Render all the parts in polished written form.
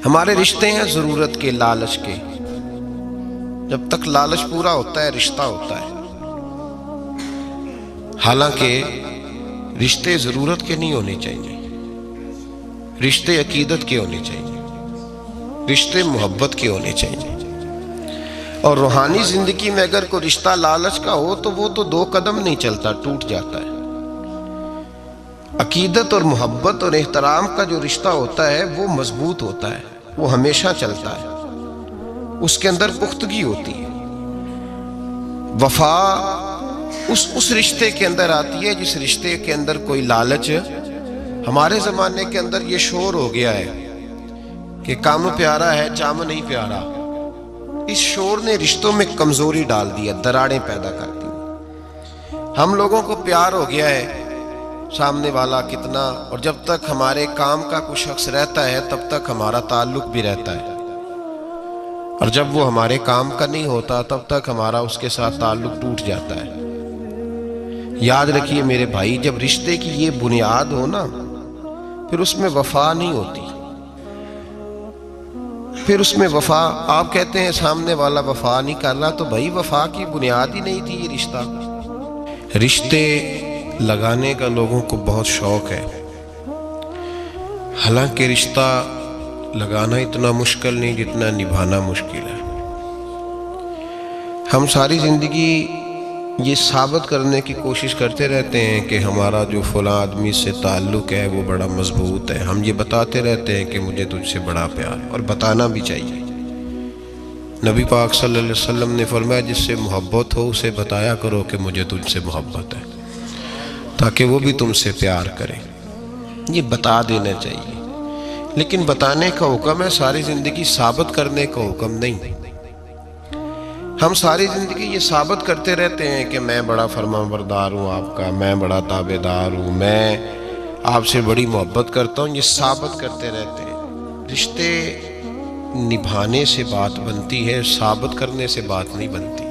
ہمارے رشتے ہیں ضرورت کے، لالچ کے. جب تک لالچ پورا ہوتا ہے رشتہ ہوتا ہے. حالانکہ رشتے ضرورت کے نہیں ہونے چاہیے، رشتے عقیدت کے ہونے چاہیے، رشتے محبت کے ہونے چاہیے. اور روحانی زندگی میں اگر کوئی رشتہ لالچ کا ہو تو وہ تو 2 قدم نہیں چلتا، ٹوٹ جاتا ہے. عقیدت اور محبت اور احترام کا جو رشتہ ہوتا ہے وہ مضبوط ہوتا ہے، وہ ہمیشہ چلتا ہے، اس کے اندر پختگی ہوتی ہے. وفا اس رشتے کے اندر آتی ہے جس رشتے کے اندر کوئی لالچ. ہمارے زمانے کے اندر یہ شور ہو گیا ہے کہ کام پیارا ہے چام نہیں پیارا. اس شور نے رشتوں میں کمزوری ڈال دیا، دراڑیں پیدا کر دی. ہم لوگوں کو پیار ہو گیا ہے سامنے والا کتنا، اور جب تک ہمارے کام کا کوئی شخص رہتا ہے تب تک ہمارا تعلق بھی رہتا ہے، اور جب وہ ہمارے کام کا نہیں ہوتا تب تک ہمارا اس کے ساتھ تعلق ٹوٹ جاتا ہے. یاد رکھیے میرے بھائی، جب رشتے کی یہ بنیاد ہو نا پھر اس میں وفا نہیں ہوتی. پھر اس میں وفا، آپ کہتے ہیں سامنے والا وفا نہیں کر رہا، تو بھائی وفا کی بنیاد ہی نہیں تھی یہ رشتہ. رشتے لگانے کا لوگوں کو بہت شوق ہے، حالانکہ رشتہ لگانا اتنا مشکل نہیں جتنا نبھانا مشکل ہے. ہم ساری زندگی یہ ثابت کرنے کی کوشش کرتے رہتے ہیں کہ ہمارا جو فلاں آدمی سے تعلق ہے وہ بڑا مضبوط ہے. ہم یہ بتاتے رہتے ہیں کہ مجھے تجھ سے بڑا پیار، اور بتانا بھی چاہیے. نبی پاک صلی اللہ علیہ وسلم نے فرمایا جس سے محبت ہو اسے بتایا کرو کہ مجھے تجھ سے محبت ہے، تاکہ وہ بھی تم سے پیار کرے. یہ بتا دینا چاہیے، لیکن بتانے کا حکم ہے، ساری زندگی ثابت کرنے کا حکم نہیں. ہم ساری زندگی یہ ثابت کرتے رہتے ہیں کہ میں بڑا فرمانبردار ہوں آپ کا، میں بڑا تابعدار ہوں، میں آپ سے بڑی محبت کرتا ہوں. یہ ثابت کرتے رہتے ہیں. رشتے نبھانے سے بات بنتی ہے، ثابت کرنے سے بات نہیں بنتی.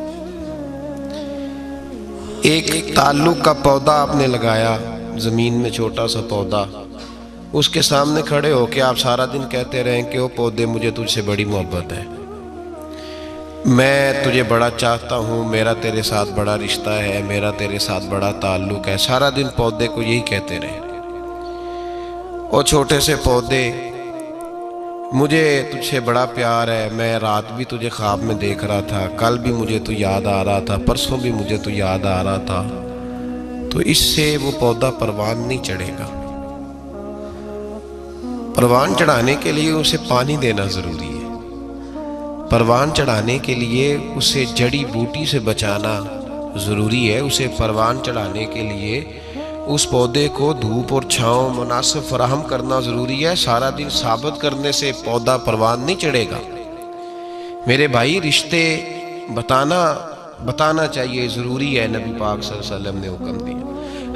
ایک تعلق کا پودا آپ نے لگایا زمین میں، چھوٹا سا پودا، اس کے سامنے کھڑے ہو کے آپ سارا دن کہتے رہیں کہ وہ پودے مجھے تجھ سے بڑی محبت ہے، میں تجھے بڑا چاہتا ہوں، میرا تیرے ساتھ بڑا رشتہ ہے، میرا تیرے ساتھ بڑا تعلق ہے. سارا دن پودے کو یہی کہتے رہے. اور چھوٹے سے پودے، مجھے تجھ سے بڑا پیار ہے، میں رات بھی تجھے خواب میں دیکھ رہا تھا، کل بھی مجھے تو یاد آ رہا تھا، پرسوں بھی مجھے تو یاد آ رہا تھا. تو اس سے وہ پودا پروان نہیں چڑھے گا. پروان چڑھانے کے لیے اسے پانی دینا ضروری ہے. پروان چڑھانے کے لیے اسے جڑی بوٹی سے بچانا ضروری ہے. اسے پروان چڑھانے کے لیے اس پودے کو دھوپ اور چھاؤں مناسب فراہم کرنا ضروری ہے. سارا دن ثابت کرنے سے پودا پروان نہیں چڑھے گا. میرے بھائی، رشتے بتانا چاہیے، ضروری ہے. نبی پاک صلی اللہ علیہ وسلم نے حکم دیا.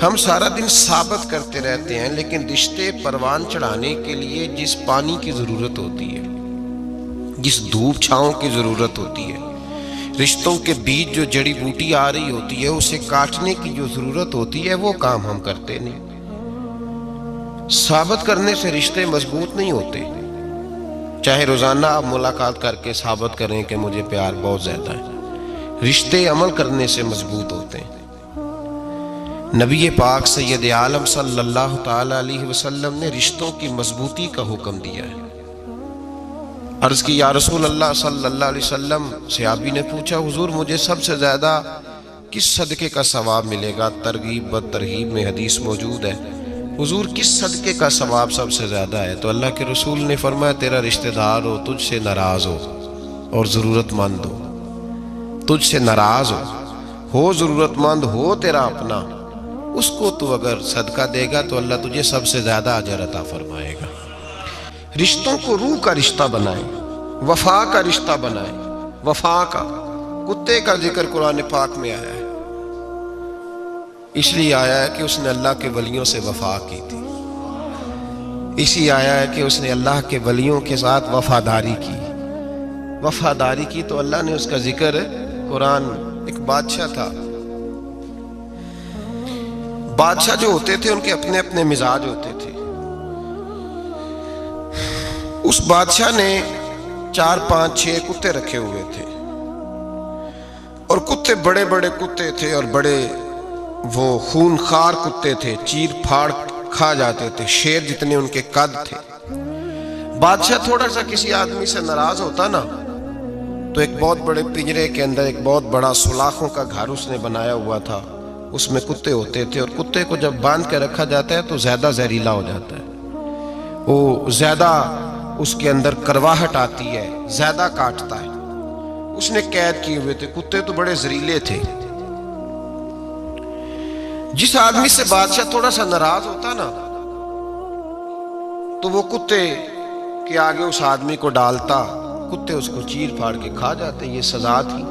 ہم سارا دن ثابت کرتے رہتے ہیں، لیکن رشتے پروان چڑھانے کے لیے جس پانی کی ضرورت ہوتی ہے، جس دھوپ چھاؤں کی ضرورت ہوتی ہے، رشتوں کے بیچ جو جڑی بوٹی آ رہی ہوتی ہے اسے کاٹنے کی جو ضرورت ہوتی ہے، وہ کام ہم کرتے نہیں. ثابت کرنے سے رشتے مضبوط نہیں ہوتے. چاہے روزانہ آپ ملاقات کر کے ثابت کریں کہ مجھے پیار بہت زیادہ ہے، رشتے عمل کرنے سے مضبوط ہوتے ہیں. نبی پاک سید عالم صلی اللہ تعالی علیہ وسلم نے رشتوں کی مضبوطی کا حکم دیا ہے. عرض کی یا رسول اللہ صلی اللہ علیہ وسلم، صحابی نے پوچھا حضور مجھے سب سے زیادہ کس صدقے کا ثواب ملے گا؟ ترغیب و ترہیب میں حدیث موجود ہے. حضور کس صدقے کا ثواب سب سے زیادہ ہے؟ تو اللہ کے رسول نے فرمایا تیرا رشتہ دار ہو، تجھ سے ناراض ہو اور ضرورت مند ہو. تجھ سے ناراض ہو ضرورت مند ہو تیرا اپنا، اس کو تو اگر صدقہ دے گا تو اللہ تجھے سب سے زیادہ اجر عطا فرمائے گا. رشتوں کو روح کا رشتہ بنائیں، وفا کا رشتہ بنائیں. وفا کا، کتے کا ذکر قرآن پاک میں آیا ہے، اس لیے آیا ہے کہ اس نے اللہ کے ولیوں سے وفا کی تھی. اسی آیا ہے کہ اس نے اللہ کے ولیوں کے ساتھ وفاداری کی تو اللہ نے اس کا ذکر قرآن. ایک بادشاہ تھا، بادشاہ جو ہوتے تھے ان کے اپنے اپنے مزاج ہوتے تھے. اس بادشاہ نے 4 5 6 کتے رکھے ہوئے تھے، اور کتے بڑے بڑے کتے تھے، اور بڑے وہ خونخوار کتے تھے، چیر پھاڑ کھا جاتے تھے، شیر جتنے ان کے قد تھے۔ بادشاہ تھوڑا سا کسی آدمی سے ناراض ہوتا نا تو ایک بہت بڑے پنجرے کے اندر ایک بہت بڑا سلاخوں کا گھر اس نے بنایا ہوا تھا، اس میں کتے ہوتے تھے، اور کتے کو جب باندھ کے رکھا جاتا ہے تو زیادہ زہریلا ہو جاتا ہے، وہ زیادہ اس کے اندر کرواہٹ آتی ہے، زیادہ کاٹتا ہے۔ اس نے قید کیے ہوئے تھے، کتے تو بڑے زہریلے تھے۔ جس آدمی سے بادشاہ تھوڑا سا ناراض ہوتا نا تو وہ کتے کے آگے اس آدمی کو ڈالتا، کتے اس کو چیر پھاڑ کے کھا جاتے۔ یہ سزا تھی،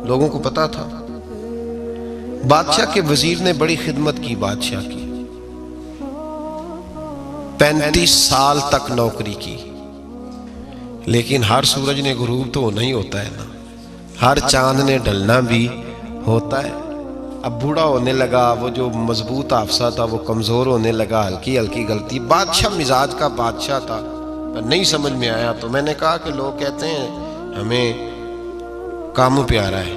لوگوں کو پتا تھا۔ بادشاہ کے وزیر نے بڑی خدمت کی بادشاہ کی، 35 سال تک نوکری کی، لیکن ہر سورج نے غروب تو نہیں ہوتا ہے نا، ہر چاند نے ڈھلنا بھی ہوتا ہے۔ اب بوڑھا ہونے لگا، وہ جو مضبوط حافظہ تھا وہ کمزور ہونے لگا، ہلکی ہلکی غلطی۔ بادشاہ مزاج کا بادشاہ تھا، پر نہیں سمجھ میں آیا تو میں نے کہا کہ لوگ کہتے ہیں ہمیں کاموں پیارا ہے،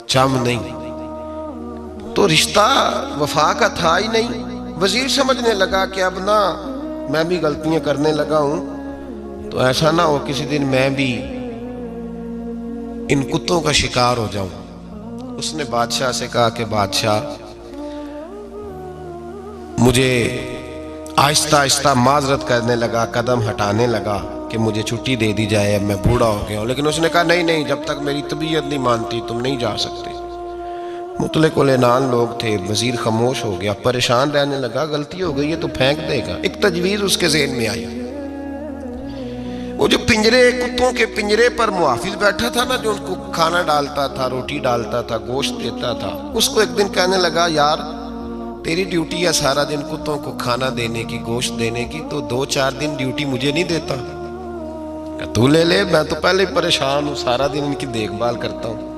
چم نہیں، تو رشتہ وفا کا تھا ہی نہیں۔ وزیر سمجھنے لگا کہ اب نہ میں بھی غلطیاں کرنے لگا ہوں تو ایسا نہ ہو کسی دن میں بھی ان کتوں کا شکار ہو جاؤں۔ اس نے بادشاہ سے کہا کہ بادشاہ مجھے آہستہ آہستہ معذرت کرنے لگا، قدم ہٹانے لگا کہ مجھے چھٹی دے دی جائے، اب میں بوڑھا ہو گیا ہوں۔ لیکن اس نے کہا نہیں نہیں، جب تک میری طبیعت نہیں مانتی تم نہیں جا سکتے۔ مطلق العنان لوگ تھے، وزیر خاموش ہو گیا، پریشان رہنے لگا، غلطی ہو گئی ہے تو پھینک دے گا۔ ایک تجویز اس کے ذہن میں آئی، وہ جو پنجرے، کتوں کے پنجرے پر محافظ بیٹھا تھا نا، جو ان کو کھانا ڈالتا تھا، روٹی ڈالتا تھا، گوشت دیتا تھا، اس کو ایک دن کہنے لگا یار تیری ڈیوٹی ہے سارا دن کتوں کو کھانا دینے کی، گوشت دینے کی، تو 2 4 دن ڈیوٹی مجھے نہیں دیتا؟ تو لے لے، میں تو پہلے ہی پریشان ہوں، سارا دن ان کی دیکھ بھال کرتا ہوں۔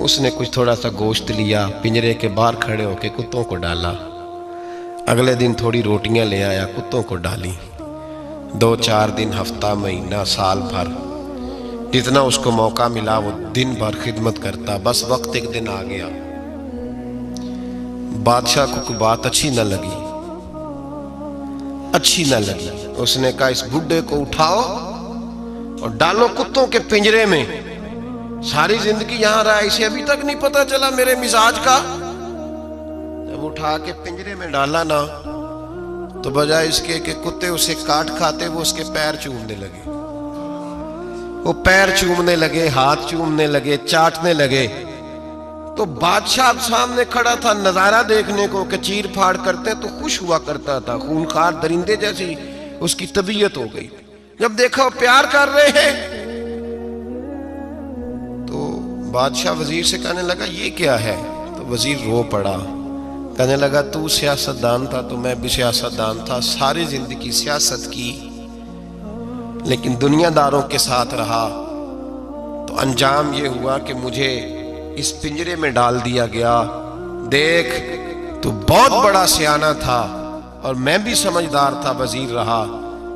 اس نے کچھ تھوڑا سا گوشت لیا، پنجرے کے باہر کھڑے ہو کے کتوں کو ڈالا۔ اگلے دن تھوڑی روٹیاں لے آیا، کتوں کو ڈالی۔ 2 4 دن، ہفتہ، مہینہ، سال بھر، جتنا اس کو موقع ملا وہ دن بھر خدمت کرتا۔ بس وقت ایک دن آ گیا، بادشاہ کو کوئی بات اچھی نہ لگی، اس نے کہا اس بڈھے کو اٹھاؤ اور ڈالو کتوں کے پنجرے میں، ساری زندگی یہاں رہا، اسے ابھی تک نہیں پتا چلا میرے مزاج کا۔ جب اٹھا کے پنجرے میں ڈالا نا تو بجائے اس کے کہ کتے اسے کاٹ کھاتے، وہ اس کے پیر چومنے لگے، وہ پیر چومنے لگے، ہاتھ چومنے لگے، چاٹنے لگے۔ تو بادشاہ سامنے کھڑا تھا نظارہ دیکھنے کو کہ چیر پھاڑ کرتے تو خوش ہوا کرتا تھا، خونخوار درندے جیسی اس کی طبیعت ہو گئی۔ جب دیکھا وہ پیار کر رہے ہیں تو بادشاہ وزیر سے کہنے لگا یہ کیا ہے؟ تو وزیر رو پڑا، کہنے لگا تو سیاستدان تھا تو میں بھی سیاستدان تھا، ساری زندگی سیاست کی، لیکن دنیا داروں کے ساتھ رہا تو انجام یہ ہوا کہ مجھے اس پنجرے میں ڈال دیا گیا۔ دیکھ تو بہت بڑا سیانہ تھا اور میں بھی سمجھدار تھا، وزیر رہا،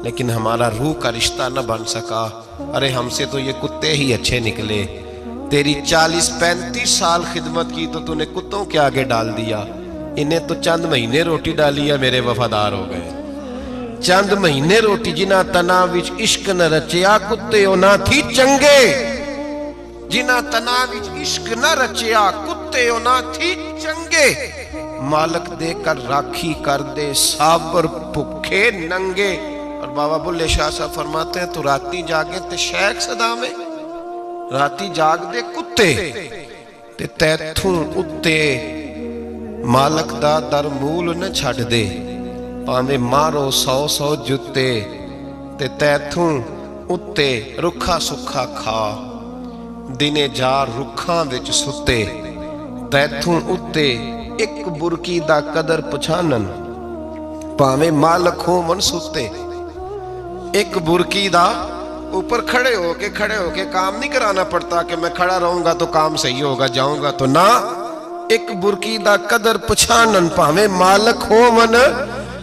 لیکن ہمارا روح کا رشتہ نہ بن سکا۔ ارے ہم سے تو یہ کتے ہی اچھے نکلے، تیری 40 35 سال خدمت کی تو تو نے کتوں کے آگے ڈال دیا، انہیں تو چند مہینے روٹی ڈالی ہے، میرے وفادار ہو گئے۔ چند مہینے روٹی، جنہ تنا وچ عشق نہ رچیا، کتے او نہ تھی چنگے، جنہ تنا وچ عشق نہ رچیا، کتے او نہ تھی چنگے، مالک دے کر راکھی کر دے، صابر بھکھے ننگے۔ اور بابا بلے شاہ صاحب فرماتے ہیں تو راتی جاگے تے شیخ صدا میں، راتی جاگ دے کتے تے تیتھوں اتے مالک دا در مول نہ چھڑ دے، پاویں مارو 100 جتے تے تیتھوں اتے رکھا سکھا کھا، دنے جار رکھاں وچ ستے، تیتھوں اتے ایک برکی دا قدر پچھانن، پاویں مالک ہو من ستے۔ ایک برکی دا اوپر کھڑے ہو کے کام نہیں کرانا پڑتا کہ میں کھڑا رہوں گا تو کام صحیح ہوگا، جاؤں گا تو نہ، ایک برکی دا قدر پچھانن، پاویں مالک ہو من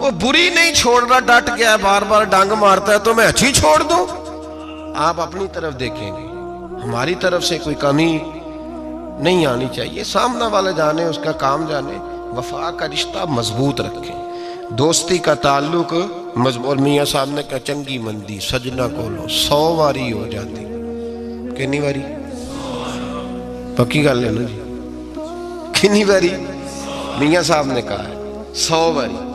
وہ بری نہیں چھوڑ رہا، ڈٹ گیا، بار بار ڈانگ مارتا ہے تو میں اچھی چھوڑ دوں؟ آپ اپنی طرف دیکھیں گے، ہماری طرف سے کوئی کمی نہیں آنی چاہیے، سامنے والا جانے، اس کا کام جانے، وفا کا رشتہ مضبوط رکھیں، دوستی کا تعلق مضبوط۔ اور میاں صاحب نے کہا چنگی مندی سجنا کولو 100 واری ہو جاتی، کنی واری؟ پکی گل ہے نا جی، کنی واری؟ میاں صاحب نے کہا ہے 100 واری،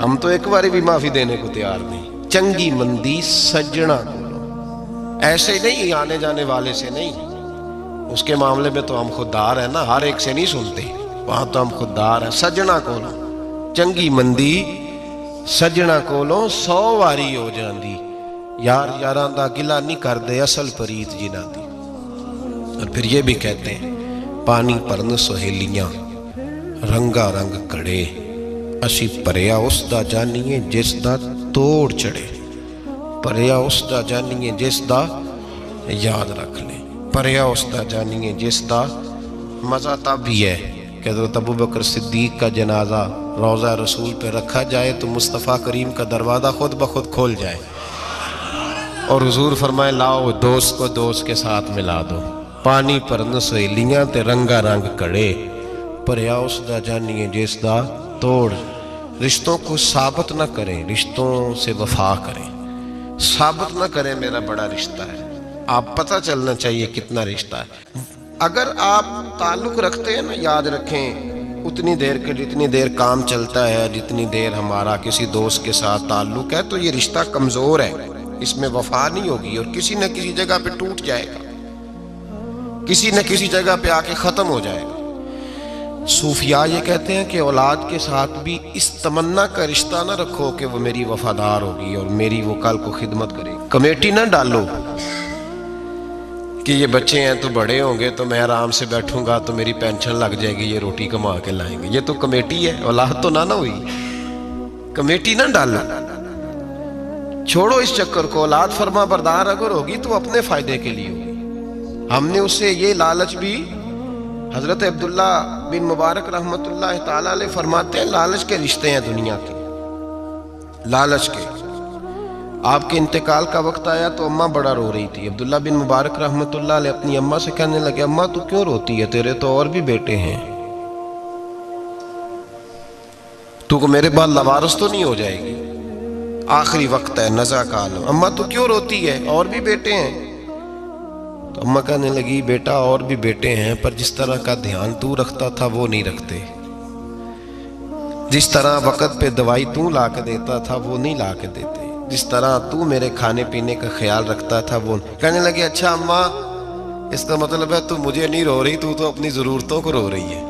ہم تو ایک باری بھی معافی دینے کو تیار نہیں۔ چنگی مندی سجنا کولو، ایسے نہیں آنے جانے والے سے نہیں، اس کے معاملے میں تو ہم خوددار ہیں نا، ہر ایک سے نہیں سنتے، وہاں تو ہم خوددار ہیں۔ سجنا کولو چنگی مندی سجنا کولو 100 واری ہو جاندی، یار یاراں دا گلا نہیں کر دے اصل پریت جنہ دی۔ اور پھر یہ بھی کہتے ہیں پانی پرن سہیلیاں رنگا رنگ کڑے، اسی پریا اس دا جانیے جس دا توڑ چڑھے، پریا اس دا جانیے جس دا، یاد رکھ لیں، پریا اس دا جانیے جس دا۔ مزہ تب بھی ہے کہ حضرت ابوبکر صدیق کا جنازہ روضہ رسول پہ رکھا جائے تو مصطفیٰ کریم کا دروازہ خود بخود کھول جائے اور حضور فرمائے لاؤ دوست کو دوست کے ساتھ ملا دو، پانی پرن سہیلیاں تے رنگا رنگ کڑے، پریا اس دا جانیے جس دا توڑ۔ رشتوں کو ثابت نہ کریں، رشتوں سے وفا کریں، ثابت نہ کریں میرا بڑا رشتہ ہے، آپ پتہ چلنا چاہیے کتنا رشتہ ہے۔ اگر آپ تعلق رکھتے ہیں نا، یاد رکھیں اتنی دیر کے جتنی دیر کام چلتا ہے، جتنی دیر ہمارا کسی دوست کے ساتھ تعلق ہے، تو یہ رشتہ کمزور ہے، اس میں وفا نہیں ہوگی اور کسی نہ کسی جگہ پہ ٹوٹ جائے گا، کسی نہ کسی جگہ پہ آ کے ختم ہو جائے گا۔ صوفیاء یہ کہتے ہیں کہ اولاد کے ساتھ بھی اس تمنا کا رشتہ نہ رکھو کہ وہ میری وفادار ہوگی اور میری وہ کل کو خدمت کرے گی۔ کمیٹی نہ ڈالو کہ یہ بچے ہیں تو بڑے ہوں گے تو میں آرام سے بیٹھوں گا تو میری پینشن لگ جائے گی، یہ روٹی کما کے لائیں گے، یہ تو کمیٹی ہے، اولاد تو نہ ہوئی، کمیٹی نہ ڈالو، چھوڑو اس چکر کو۔ اولاد فرما بردار اگر ہوگی تو اپنے فائدے کے لیے ہوگی۔ ہم نے اسے یہ لالچ بھی، حضرت عبداللہ بن مبارک رحمت اللہ تعالیٰ علیہ فرماتے ہیں لالچ کے رشتے ہیں دنیا کے، لالچ کے۔ آپ کے انتقال کا وقت آیا تو اماں بڑا رو رہی تھی، عبداللہ بن مبارک رحمت اللہ علیہ اپنی اماں سے کہنے لگے اماں تو کیوں روتی ہے، تیرے تو اور بھی بیٹے ہیں، تو کو میرے بعد لوارث تو نہیں ہو جائے گی، آخری وقت ہے، نزع کا عالم، اماں تو کیوں روتی ہے، اور بھی بیٹے ہیں؟ تو اماں کہنے لگی بیٹا اور بھی بیٹے ہیں پر جس طرح کا دھیان تو رکھتا تھا وہ نہیں رکھتے، جس طرح وقت پہ دوائی تو لا کے دیتا تھا وہ نہیں لا کے دیتے، جس طرح تو میرے کھانے پینے کا خیال رکھتا تھا وہ۔ کہنے لگے اچھا اماں اس کا مطلب ہے تو مجھے نہیں رو رہی، تو اپنی ضرورتوں کو رو رہی ہے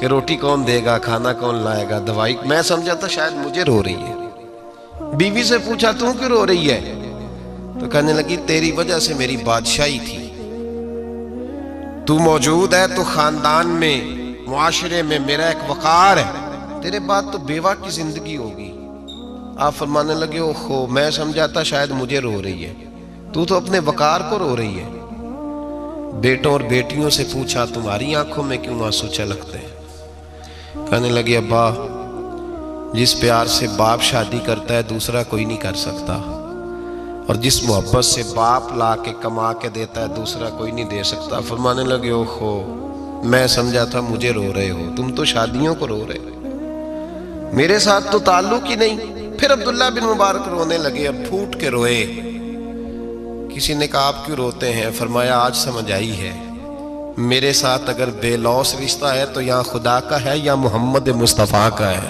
کہ روٹی کون دے گا، کھانا کون لائے گا، دوائی۔ میں سمجھا تھا شاید مجھے رو رہی ہے۔ بیوی سے پوچھا تو کیوں رو رہی ہے، تو کہنے لگی تیری وجہ سے میری بادشاہی تھی، تو موجود ہے تو خاندان میں معاشرے میں میرا ایک وقار ہے، تیرے بعد تو بیوہ کی زندگی ہوگی۔ آپ فرمانے لگے اوہو میں سمجھا تھا شاید مجھے رو رہی ہے، تو اپنے وقار کو رو رہی ہے۔ بیٹوں اور بیٹیوں سے پوچھا تمہاری آنکھوں میں کیوں آنسو چھلکتے ہیں؟ کہنے لگے ابا جس پیار سے باپ شادی کرتا ہے دوسرا کوئی نہیں کر سکتا، اور جس محبت سے باپ لا کے کما کے دیتا ہے دوسرا کوئی نہیں دے سکتا۔ فرمانے لگے اوہو میں سمجھا تھا مجھے رو رہے ہو، تم تو شادیوں کو رو رہے ہو، میرے ساتھ تو تعلق ہی نہیں۔ پھر عبداللہ بن مبارک رونے لگے اور پھوٹ کے روئے۔ کسی نے کہا آپ کیوں روتے ہیں؟ فرمایا آج سمجھ آئی ہے، میرے ساتھ اگر بے لوث رشتہ ہے تو یا خدا کا ہے یا محمد مصطفیٰ کا ہے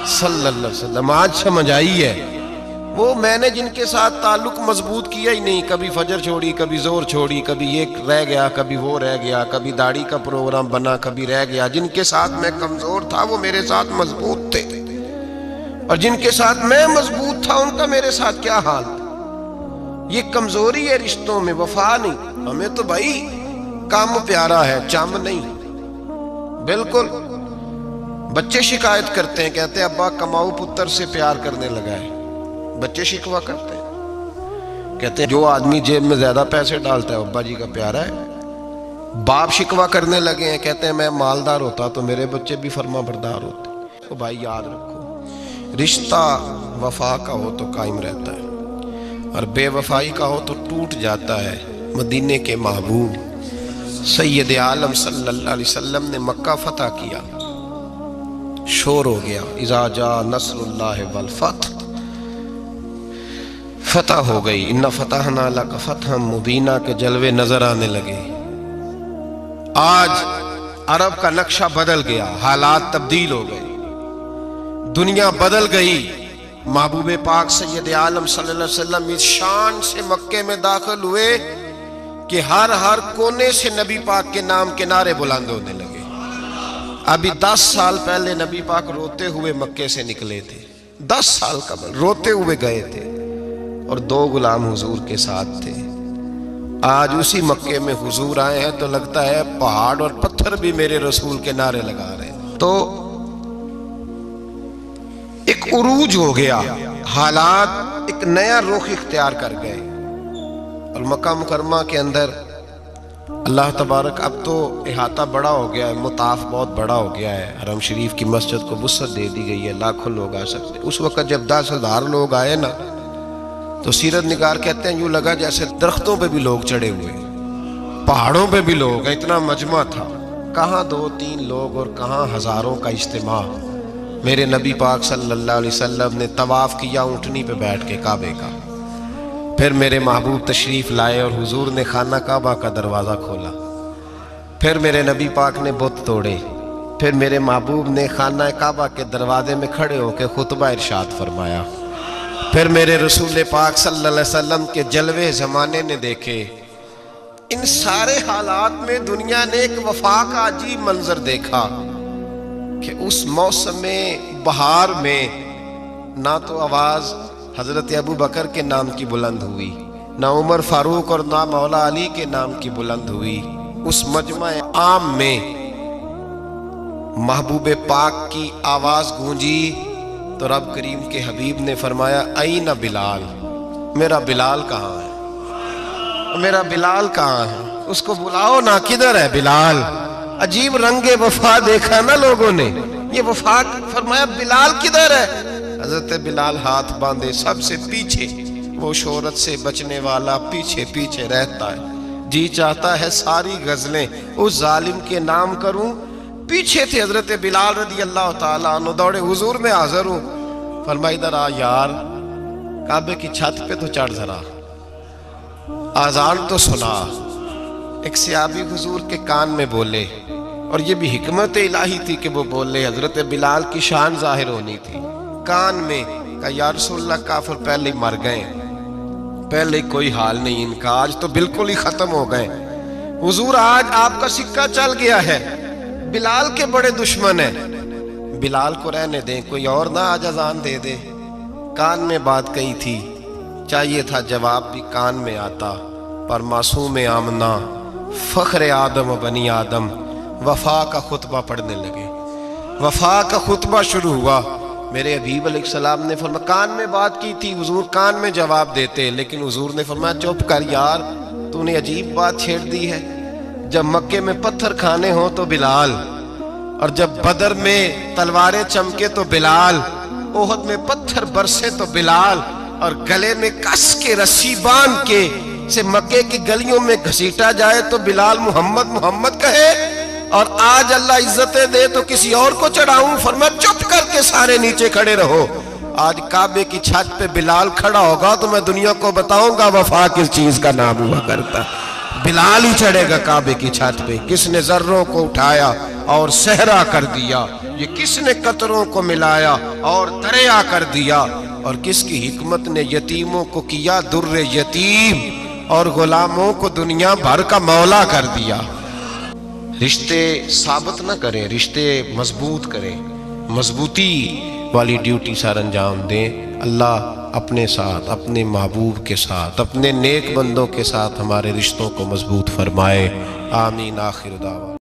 صلی اللہ علیہ وسلم، آج سمجھ آئی ہے۔ وہ میں نے جن کے ساتھ تعلق مضبوط کیا ہی نہیں، کبھی فجر چھوڑی، کبھی زور چھوڑی، کبھی یہ رہ گیا، کبھی وہ رہ گیا، کبھی داڑھی کا پروگرام بنا، کبھی رہ گیا، جن کے ساتھ میں کمزور تھا وہ میرے ساتھ مضبوط تھے، اور جن کے ساتھ میں مضبوط تھا ان کا میرے ساتھ کیا حال تھا۔ یہ کمزوری ہے رشتوں میں، وفا نہیں۔ ہمیں تو بھائی کام پیارا ہے، چم نہیں، بالکل۔ بچے شکایت کرتے ہیں، کہتے ہیں ابا کماؤ پتر سے پیار کرنے لگا ہے، بچے شکوہ کرتے ہیں، کہتے ہیں جو آدمی جیب میں زیادہ پیسے ڈالتا ہے ابا جی کا پیارا ہے۔ باپ شکوہ کرنے لگے ہیں، کہتے ہیں میں مالدار ہوتا تو میرے بچے بھی فرما بردار ہوتے۔ تو بھائی یاد رکھو رشتہ وفا کا ہو تو قائم رہتا ہے اور بے وفائی کا ہو تو ٹوٹ جاتا ہے۔ مدینے کے محبوب سید عالم صلی اللہ علیہ وسلم نے مکہ فتح کیا، شور ہو گیا، اذا جاء نصر اللہ والفتح، فتح ہو گئی، ان فتحنا لک فتحا مبینا کے جلوے نظر آنے لگے۔ آج عرب کا نقشہ بدل گیا، حالات تبدیل ہو گئے، دنیا بدل گئی۔ محبوب پاک سید عالم صلی اللہ علیہ وسلم اس شان سے مکے میں داخل ہوئے کہ ہر کونے سے نبی پاک کے نام کے نعرے بلند ہونے لگے۔ ابھی 10 سال پہلے نبی پاک روتے ہوئے مکے سے نکلے تھے، 10 سال قبل روتے ہوئے گئے تھے اور 2 غلام حضور کے ساتھ تھے۔ آج اسی مکے میں حضور آئے ہیں تو لگتا ہے پہاڑ اور پتھر بھی میرے رسول کے نعرے لگا رہے ہیں۔ تو ایک عروج ہو گیا، حالات ایک نیا رخ اختیار کر گئے، اور مکہ مکرمہ کے اندر اللہ تبارک اب تو احاطہ بڑا ہو گیا ہے، مطاف بہت بڑا ہو گیا ہے، حرم شریف کی مسجد کو وسعت دے دی گئی ہے، لاکھوں لوگ آ سکتے۔ اس وقت جب 10,000 لوگ آئے نا تو سیرت نگار کہتے ہیں یوں لگا جیسے درختوں پہ بھی لوگ چڑھے ہوئے، پہاڑوں پہ بھی لوگ، اتنا مجمع تھا، کہاں 2-3 لوگ اور کہاں ہزاروں کا اجتماع۔ میرے نبی پاک صلی اللہ علیہ وسلم نے طواف کیا اونٹنی پہ بیٹھ کے کعبے کا، پھر میرے محبوب تشریف لائے اور حضور نے خانہ کعبہ کا دروازہ کھولا، پھر میرے نبی پاک نے بت توڑے، پھر میرے محبوب نے خانہ کعبہ کے دروازے میں کھڑے ہو کے خطبہ ارشاد فرمایا، پھر میرے رسول پاک صلی اللہ علیہ وسلم کے جلوے زمانے نے دیکھے۔ ان سارے حالات میں دنیا نے ایک وفا کا عجیب منظر دیکھا کہ اس موسم بہار میں نہ تو آواز حضرت ابو بکر کے نام کی بلند ہوئی، نہ عمر فاروق اور نہ مولا علی کے نام کی بلند ہوئی، اس مجمع عام میں محبوب پاک کی آواز گونجی تو رب کریم کے حبیب نے فرمایا این بلال، میرا بلال کہاں ہے، میرا بلال کہاں ہے، اس کو بلاؤ نا، کدھر ہے بلال۔ عجیب رنگ وفا دیکھا نا لوگوں نے، یہ وفا فرمایا بلال کدھر ہے۔ حضرت بلال ہاتھ باندھے سب سے پیچھے، وہ شہرت سے بچنے والا پیچھے پیچھے رہتا ہے، جی چاہتا ہے ساری غزلیں اس ظالم کے نام کروں۔ پیچھے تھے حضرت بلال رضی اللہ تعالیٰ عنہ، دوڑے حضور میں حاضر ہوں، فرمایا ادھر آ یار، کعبے کی چھت پہ تو چڑھ ذرا، آذان تو سنا۔ ایک صحابی حضور کے کان میں بولے، اور یہ بھی حکمت الہی تھی کہ وہ بولے، حضرت بلال کی شان ظاہر ہونی تھی، کان میں کہا یا رسول اللہ کافر پہلے ہی مر گئے، پہلے کوئی حال نہیں ان کا، آج تو بالکل ہی ختم ہو گئے۔ حضور آج آپ کا سکہ چل گیا ہے، بلال کے بڑے دشمن ہیں، بلال کو رہنے دیں، کوئی اور نہ آج اذان دے دے۔ کان میں بات کہی تھی، چاہیے تھا جواب بھی کان میں آتا، پر معصوم آمنہ فخر آدم و بنی آدم وفا کا خطبہ پڑھنے لگے، وفا کا خطبہ شروع ہوا۔ میرے حبیب علیہ السلام نے فرمایا، کان میں بات کی تھی، حضور کان میں جواب دیتے، لیکن حضور نے فرمایا چپ کر یار، تو نے عجیب بات چھیڑ دی ہے، جب مکے میں پتھر کھانے ہوں تو بلال، اور جب بدر میں تلواریں چمکے تو بلال، احد میں پتھر برسے تو بلال، اور گلے میں کس کے رسی باندھ کے سے مکے کی گلیوں میں گھسیٹا جائے تو بلال محمد محمد کہے، اور آج اللہ عزتیں دے تو کسی اور کو چڑھاؤں، فرمایا چپ کر کے سارے نیچے کھڑے رہو۔ آج کعبے کی چھت پہ بلال کھڑا ہوگا تو میں دنیا کو بتاؤں گا وفا کس چیز کا نام ہوا کرتا، بلال ہی چڑھے گا کعبے کی چھت پہ۔ کس نے ذروں کو اٹھایا اور صحرا کر دیا، یہ کس نے قطروں کو ملایا اور دریا کر دیا، اور کس کی حکمت نے یتیموں کو کیا در یتیم اور غلاموں کو دنیا بھر کا مولا کر دیا۔ رشتے ثابت نہ کریں، رشتے مضبوط کریں، مضبوطی والی ڈیوٹی سر انجام دیں۔ اللہ اپنے ساتھ، اپنے محبوب کے ساتھ، اپنے نیک بندوں کے ساتھ ہمارے رشتوں کو مضبوط فرمائے، آمین۔ آخر دعوانا